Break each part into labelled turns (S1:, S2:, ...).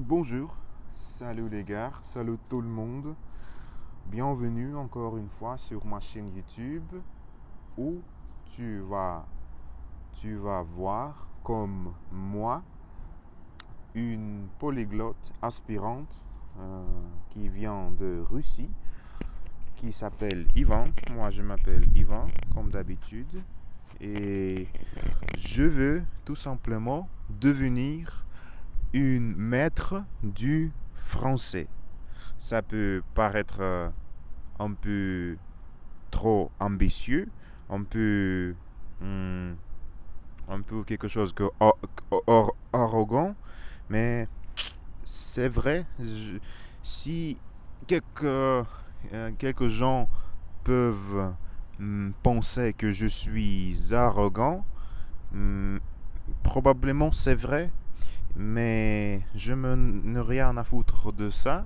S1: Bonjour, salut les gars, salut tout le monde. Bienvenue encore une fois sur ma chaîne YouTube où tu vas, tu vas voir comme moi une polyglotte aspirante qui vient de Russie, qui s'appelle Ivan. Moi je m'appelle Ivan comme d'habitude et je veux tout simplement devenir une maître du français. Ça peut paraître un peu trop ambitieux, un peu, hum, un peu quelque chose que arrogant, mais c'est vrai. Si quelques gens peuvent penser que je suis arrogant, hum, probablement c'est vrai, mais je n'ai rien à foutre de ça.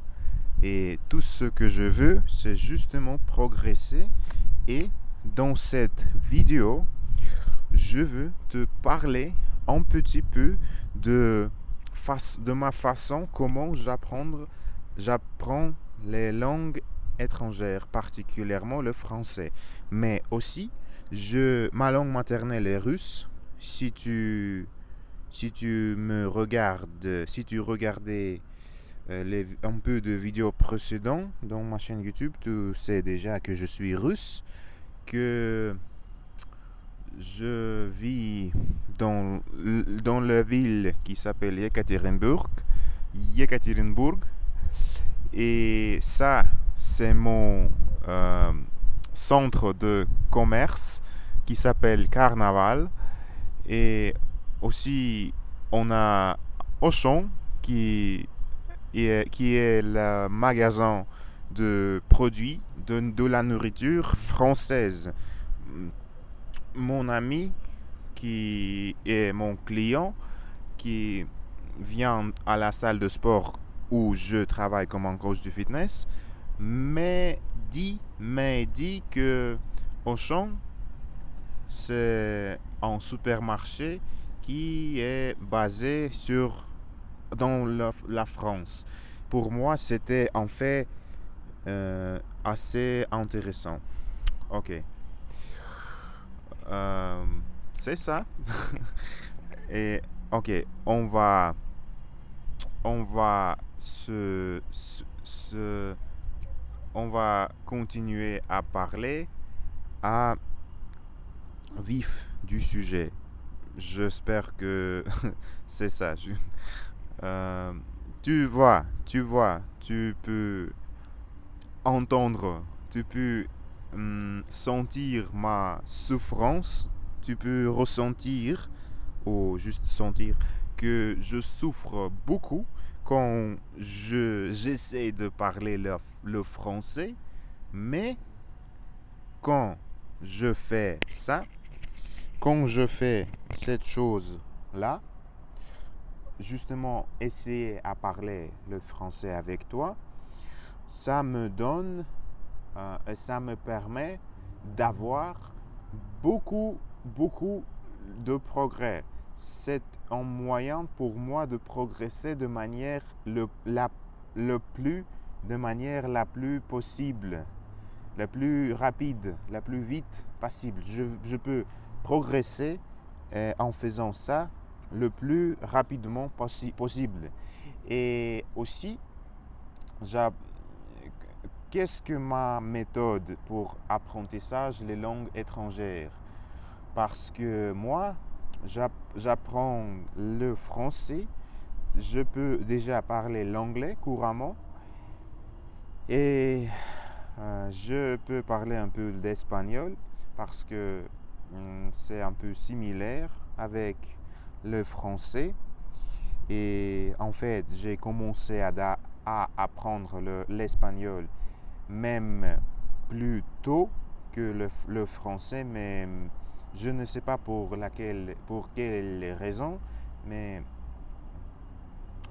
S1: Et tout ce que je veux, c'est justement progresser. Et dans cette vidéo, je veux te parler un petit peu de, de ma façon, comment j'apprends les langues étrangères, particulièrement le français. Mais aussi, ma langue maternelle est russe. Si tu, si tu me regardes, si tu regardais un peu de vidéos précédentes dans ma chaîne YouTube, tu sais déjà que je suis russe, que je vis dans la ville qui s'appelle Yekaterinburg, et ça, c'est mon centre de commerce qui s'appelle Carnaval. Et aussi, on a Auchan qui est le magasin de produits de la nourriture française. Mon ami qui est mon client, qui vient à la salle de sport où je travaille comme un coach de fitness, m'a dit que Auchan, c'est un supermarché qui est basé dans la France. Pour moi, c'était en fait assez intéressant. Ok. Euh, c'est ça. Et ok, on va on va continuer à parler à vif du sujet. J'espère que c'est ça. Euh, tu peux entendre, tu peux sentir ma souffrance, tu peux ressentir, ou juste sentir, que je souffre beaucoup quand j'essaie de parler le français, mais quand je fais ça, quand je fais cette chose-là, justement essayer à parler le français avec toi, ça me donne et ça me permet d'avoir beaucoup de progrès. C'est un moyen pour moi de progresser de manière de manière la plus possible, la plus rapide, la plus vite possible. Je peux progresser en faisant ça le plus rapidement possible. Et aussi, qu'est-ce que ma méthode pour apprentissage les langues étrangères? Parce que moi, j'apprends le français, je peux déjà parler l'anglais couramment et je peux parler un peu d'espagnol parce que c'est un peu similaire avec le français. Et en fait, j'ai commencé à apprendre l'espagnol même plus tôt que le français, mais je ne sais pas pour quelle raison, mais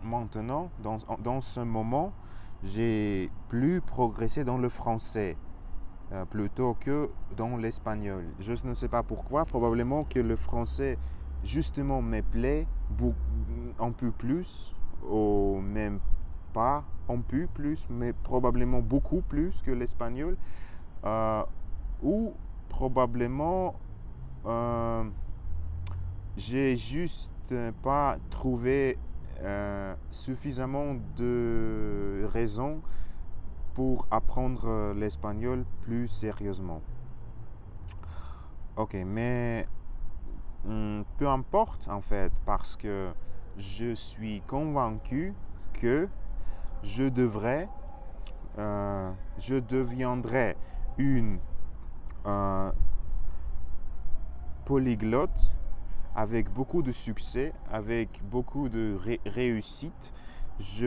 S1: maintenant, dans ce moment, j'ai plus progressé dans le français plutôt que dans l'espagnol. Je ne sais pas pourquoi, probablement que le français justement me plaît un peu plus au même pas, un peu plus, mais probablement beaucoup plus que l'espagnol, ou probablement j'ai juste pas trouvé suffisamment de raisons pour apprendre l'espagnol plus sérieusement. Ok, mais peu importe en fait, parce que je suis convaincu que je devrais, je deviendrai une polyglotte avec beaucoup de succès, avec beaucoup de réussite. Je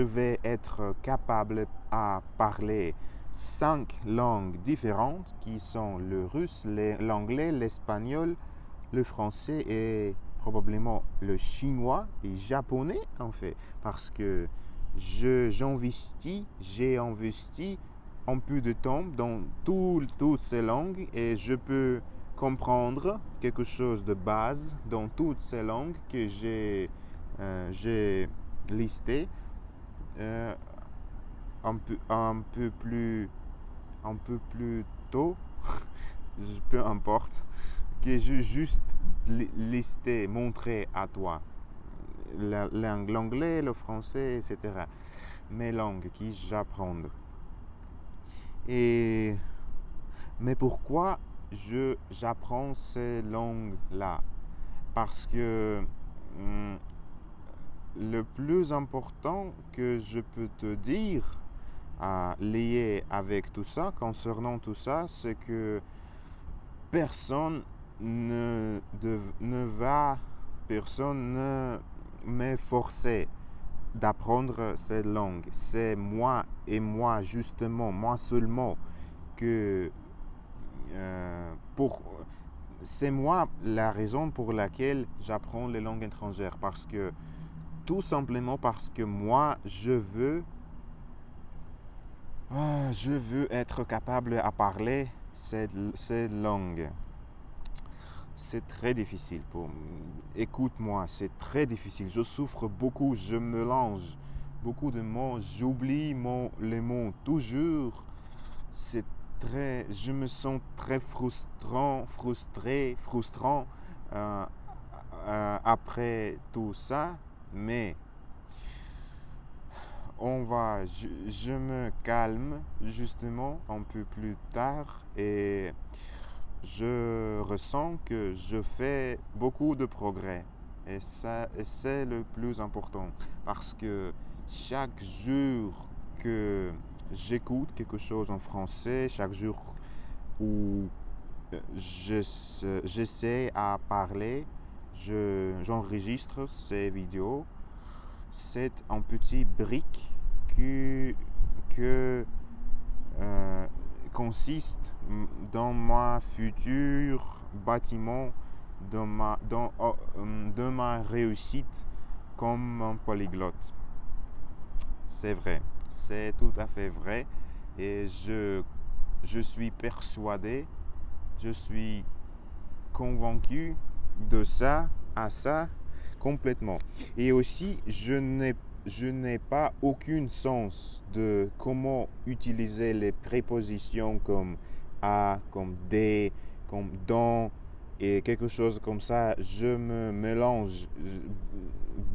S1: vais être capable à parler 5 langues différentes qui sont le russe, l'anglais, l'espagnol, le français et probablement le chinois et japonais en fait, parce que j'ai investi un peu de temps dans toutes ces langues et je peux comprendre quelque chose de base dans toutes ces langues que j'ai listées euh, un peu plus tôt, peu importe, que je juste lister, montrer à toi l'anglais, le français, etc. Mes langues que j'apprends. Et mais pourquoi j'apprends ces langues-là? Parce que le plus important que je peux te dire lié avec tout ça, concernant tout ça, c'est que personne personne ne m'est forcé d'apprendre cette langue. C'est moi et moi, justement, moi seulement, que c'est moi la raison pour laquelle j'apprends les langues étrangères. Tout simplement parce que moi, je veux être capable à parler cette langue. C'est très difficile pour moi. Écoute-moi, c'est très difficile. Je souffre beaucoup, je mélange beaucoup de mots, j'oublie les mots toujours. Je me sens très frustrant après tout ça, mais je me calme justement un peu plus tard et je ressens que je fais beaucoup de progrès. Et c'est le plus important parce que chaque jour que j'écoute quelque chose en français, chaque jour où j'essaie à parler, j'enregistre ces vidéos, c'est un petit brique que consiste dans ma future bâtiment, de ma réussite comme un polyglotte. C'est vrai, c'est tout à fait vrai et je suis persuadé, je suis convaincu de ça à ça complètement. Et aussi, je n'ai pas aucun sens de comment utiliser les prépositions comme à, comme des, comme dans et quelque chose comme ça. Je me mélange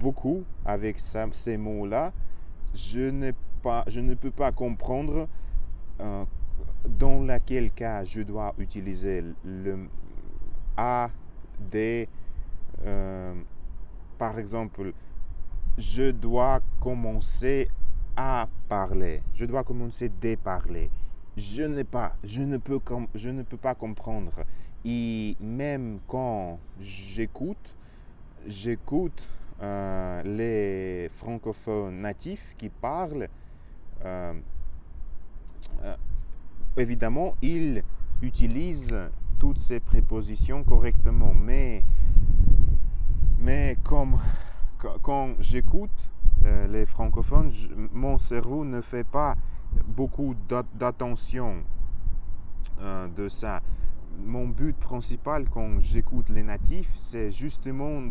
S1: beaucoup avec ces mots-là. Je ne peux pas comprendre dans quel cas je dois utiliser le à, des, par exemple, je dois commencer à parler. Je dois commencer à parler. Je ne peux pas comprendre. Et même quand j'écoute les francophones natifs qui parlent, évidemment, ils utilisent toutes ces prépositions correctement. Mais quand j'écoute les francophones, mon cerveau ne fait pas beaucoup d'attention de ça. Mon but principal quand j'écoute les natifs, c'est justement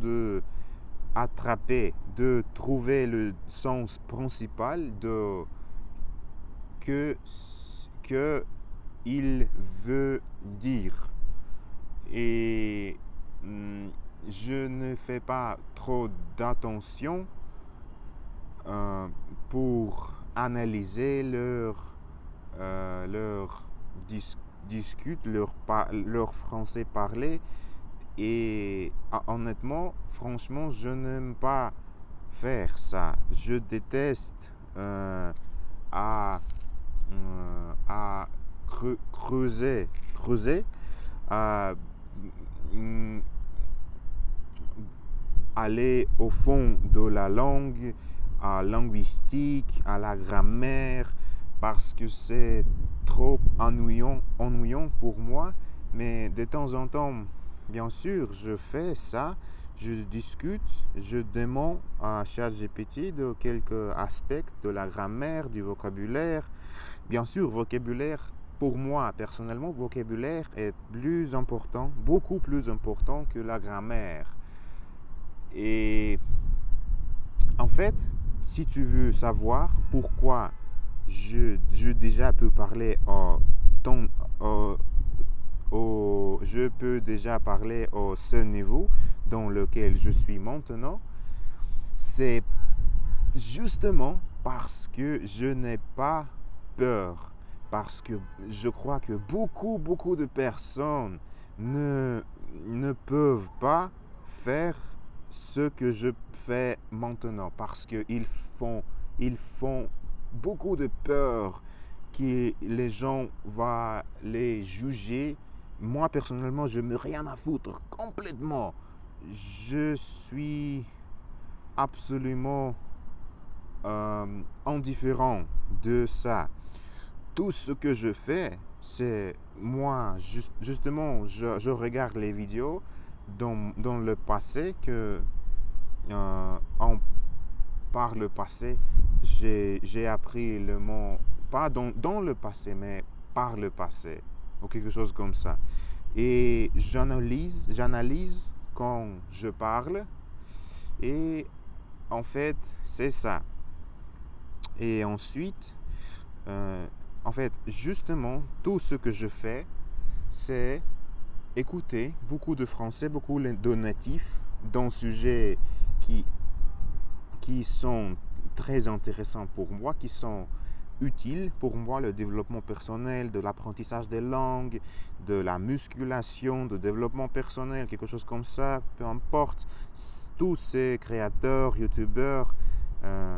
S1: attraper, de trouver le sens principal de que il veut dire. Et je ne fais pas trop d'attention pour analyser leur discute, leur français parlé. Et honnêtement, franchement, je n'aime pas faire ça. Je déteste à creuser, à aller au fond de la langue, à linguistique, à la grammaire, parce que c'est trop ennuyant pour moi. Mais de temps en temps, bien sûr, je fais ça. Je discute, je demande à ChatGPT de quelques aspects de la grammaire, du vocabulaire. Bien sûr, vocabulaire, pour moi personnellement, vocabulaire est plus important, beaucoup plus important que la grammaire. Et en fait, si tu veux savoir pourquoi je déjà peux parler je peux déjà parler au ce niveau dans lequel je suis maintenant, c'est justement parce que je n'ai pas peur. Parce que je crois que beaucoup de personnes ne peuvent pas faire ce que je fais maintenant. Parce qu'ils font beaucoup de peur que les gens vont les juger. Moi, personnellement, je n'ai rien à foutre complètement. Je suis absolument indifférent de ça. Tout ce que je fais, c'est moi, justement, je regarde les vidéos dans le passé par le passé, j'ai appris le mot, pas dans le passé, mais par le passé, ou quelque chose comme ça. Et j'analyse quand je parle, et en fait, c'est ça. Et ensuite, en fait, justement, tout ce que je fais, c'est écouter beaucoup de français, beaucoup de natifs, dans sujets qui sont très intéressants pour moi, qui sont utiles pour moi, le développement personnel, de l'apprentissage des langues, de la musculation, de développement personnel, quelque chose comme ça, peu importe. Tous ces créateurs, youtubeurs,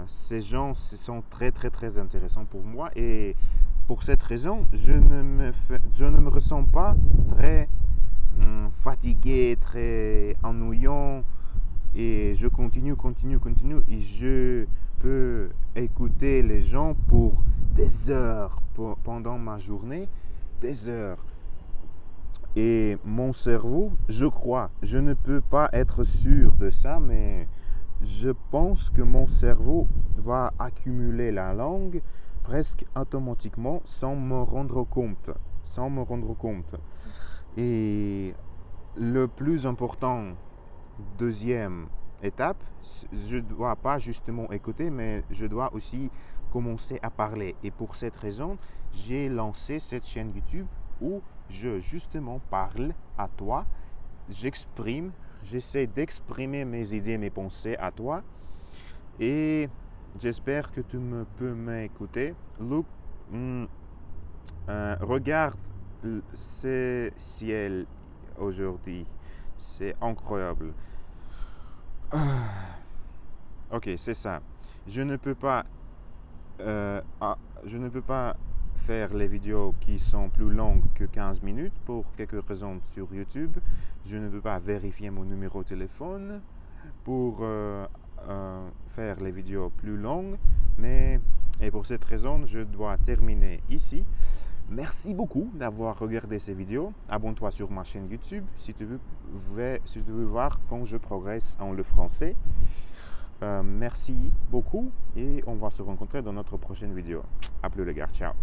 S1: ces gens sont très intéressants pour moi, et pour cette raison, je ne me ressens pas très fatigué, très ennuyant, et je continue, et je peux écouter les gens pour des heures, pendant ma journée, des heures. Et mon cerveau, je crois, je ne peux pas être sûr de ça, mais je pense que mon cerveau va accumuler la langue presque automatiquement sans me rendre compte. Et le plus important, deuxième étape, je ne dois pas justement écouter, mais je dois aussi commencer à parler. Et pour cette raison, j'ai lancé cette chaîne YouTube où je justement parle à toi, j'essaie d'exprimer mes idées, mes pensées à toi, et j'espère que tu peux m'écouter. Look, regarde ce ciel aujourd'hui, c'est incroyable. Ok, c'est ça. Je ne peux pas faire les vidéos qui sont plus longues que 15 minutes pour quelques raisons sur YouTube. Je ne peux pas vérifier mon numéro de téléphone pour faire les vidéos plus longues. Et pour cette raison, je dois terminer ici. Merci beaucoup d'avoir regardé ces vidéos. Abonne-toi sur ma chaîne YouTube si tu veux voir quand je progresse en le français. Merci beaucoup, et on va se rencontrer dans notre prochaine vidéo. À plus les gars, ciao.